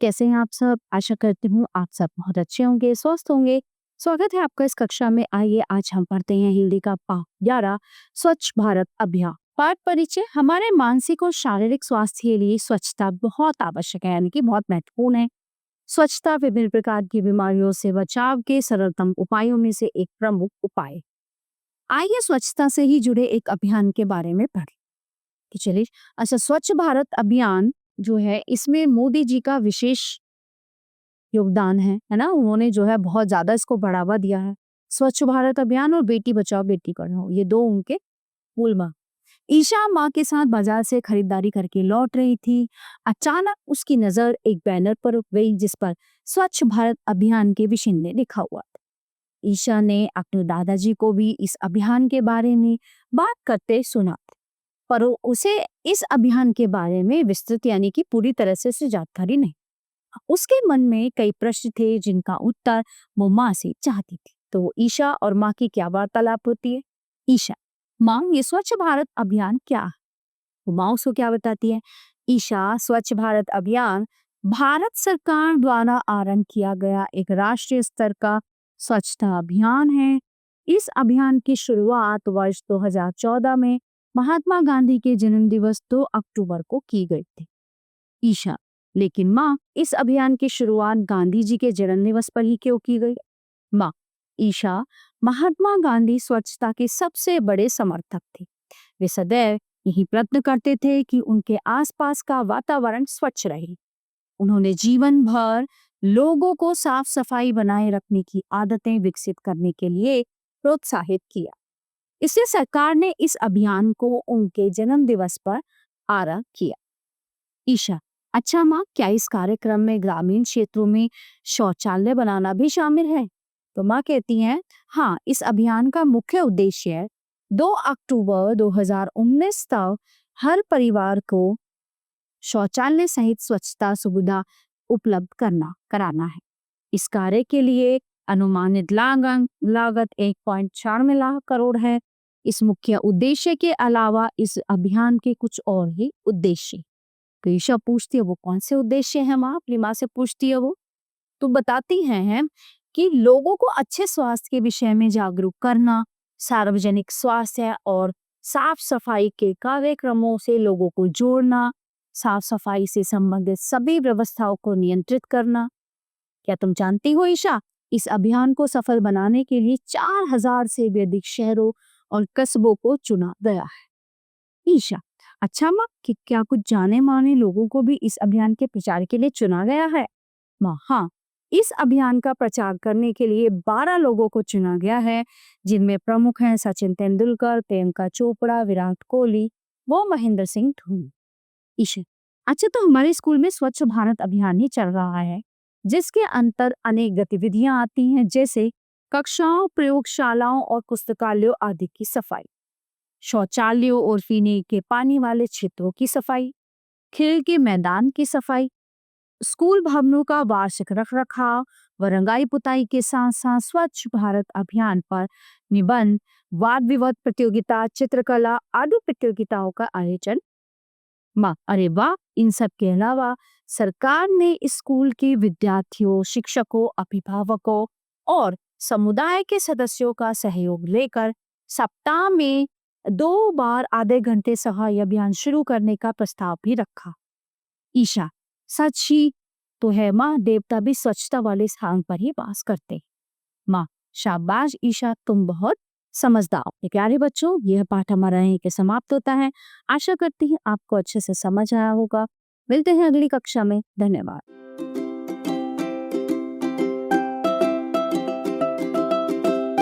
कैसे हैं आप सब? आशा करती हूँ आप सब बहुत अच्छे होंगे, स्वस्थ होंगे। स्वागत है आपका इस कक्षा में। आइए आज हम पढ़ते हैं हिंदी का पाठ 11 स्वच्छ भारत अभियान। पाठ परिचय। हमारे मानसिक और शारीरिक स्वास्थ्य के लिए स्वच्छता बहुत आवश्यक है, यानी कि बहुत महत्वपूर्ण है। स्वच्छता विभिन्न प्रकार की बीमारियों से बचाव के सरलतम उपायों में से एक प्रमुख उपाय है। आइए स्वच्छता से ही जुड़े एक अभियान के बारे में पढ़ें। कि चलिए, अच्छा, स्वच्छ भारत अभियान जो है इसमें मोदी जी का विशेष योगदान है ना। उन्होंने जो है बहुत ज्यादा इसको बढ़ावा दिया है। स्वच्छ भारत अभियान और बेटी बचाओ बेटी पढ़ाओ, ये दो उनके मूल मंत्र। ईशा माँ के साथ बाजार से खरीदारी करके लौट रही थी। अचानक उसकी नजर एक बैनर पर गई जिस पर स्वच्छ भारत अभियान के विषय में लिखा हुआ था। ईशा ने अपने दादाजी को भी इस अभियान के बारे में बात करते सुना, पर उसे इस अभियान के बारे में विस्तृत यानी कि पूरी तरह से जानकारी नहीं। उसके मन में कई प्रश्न थे जिनका उत्तर वो माँ से चाहती थी। तो ईशा और माँ की क्या वार्तालाप होती है? ईशा: माँ, ये स्वच्छ भारत अभियान क्या है? वो माँ उसको क्या बताती है? ईशा: स्वच्छ भारत अभियान भारत सरकार द्वारा आरंभ किया गया एक राष्ट्रीय स्तर का स्वच्छता अभियान है। इस अभियान की शुरुआत वर्ष 2014 में महात्मा गांधी के जन्म दिवस 2 अक्टूबर को की गई थी। ईशा: लेकिन माँ, इस अभियान की शुरुआत गांधी जी के जन्म दिवस पर ही क्यों की गई? माँ: ईशा, महात्मा गांधी स्वच्छता के सबसे बड़े समर्थक थे। वे सदैव यही प्रयत्न करते थे कि उनके आसपास का वातावरण स्वच्छ रहे। उन्होंने जीवन भर लोगों को साफ सफाई बनाए रखने की आदतें विकसित करने के लिए प्रोत्साहित किया। इसलिए सरकार ने इस अभियान को उनके जन्म दिवस पर आरंभ किया। ईशा: अच्छा माँ, क्या इस कार्यक्रम में ग्रामीण क्षेत्रों में शौचालय बनाना भी शामिल है? तो माँ कहती हैं, हाँ, इस अभियान का मुख्य उद्देश्य 2 अक्टूबर 2019 तक हर परिवार को शौचालय सहित स्वच्छता सुविधा उपलब्ध कराना है। इस कार्य के लिए अनुमानित लागत 1.4 लाख करोड़ है। इस मुख्य उद्देश्य के अलावा इस अभियान के कुछ और ही उद्देश्य। तो ईशा पूछती है वो कौन से उद्देश्य है माँ? अपनी माँ से पूछती है वो। तो बताती हैं कि लोगों को अच्छे स्वास्थ्य के विषय में जागरूक करना, सार्वजनिक स्वास्थ्य और साफ सफाई के कार्यक्रमों से लोगों को जोड़ना, साफ सफाई से संबंधित सभी व्यवस्थाओं को नियंत्रित करना। क्या तुम जानती हो ईशा, इस अभियान को सफल बनाने के लिए 4000 से भी अधिक शहरों और कस्बों को चुना गया है। ईशा: अच्छा माँ, कि क्या कुछ जाने माने लोगों को भी इस अभियान के प्रचार के लिए चुना गया है? माँ: हाँ, इस अभियान का प्रचार करने के लिए 12 लोगों को चुना गया है, जिनमें प्रमुख हैं सचिन तेंदुलकर, प्रियंका चोपड़ा, विराट कोहली व महेंद्र सिंह धोनी। ईशा: अच्छा, तो हमारे स्कूल में स्वच्छ भारत अभियान ही चल रहा है, जिसके अंतर अनेक गतिविधियां आती हैं, जैसे कक्षाओं, प्रयोगशालाओं और पुस्तकालयों आदि की सफाई, शौचालयों और पीने के पानी वाले क्षेत्रों की सफाई, खेल के मैदान की सफाई, स्कूल भवनों का वार्षिक रखरखाव व रंगाई पुताई के साथ साथ स्वच्छ भारत अभियान पर निबंध, वाद विवाद प्रतियोगिता, चित्रकला आदि प्रतियोगिताओं का आयोजन। माँ: अरे वाह, इन सब के अलावा सरकार ने स्कूल के विद्यार्थियों, शिक्षकों, अभिभावकों और समुदाय के सदस्यों का सहयोग लेकर सप्ताह में 2 बार आधे घंटे सफाई अभियान शुरू करने का प्रस्ताव भी रखा। ईशा: सच ही तो है माँ, देवता भी स्वच्छता वाले स्थान पर ही वास करते। माँ: शाबाश ईशा, तुम बहुत समझदार हो। प्यारे बच्चों, यह पाठ हमारा यहीं के समाप्त होता है। आशा करती हूँ आपको अच्छे से समझ आया होगा। मिलते हैं अगली कक्षा में। धन्यवाद।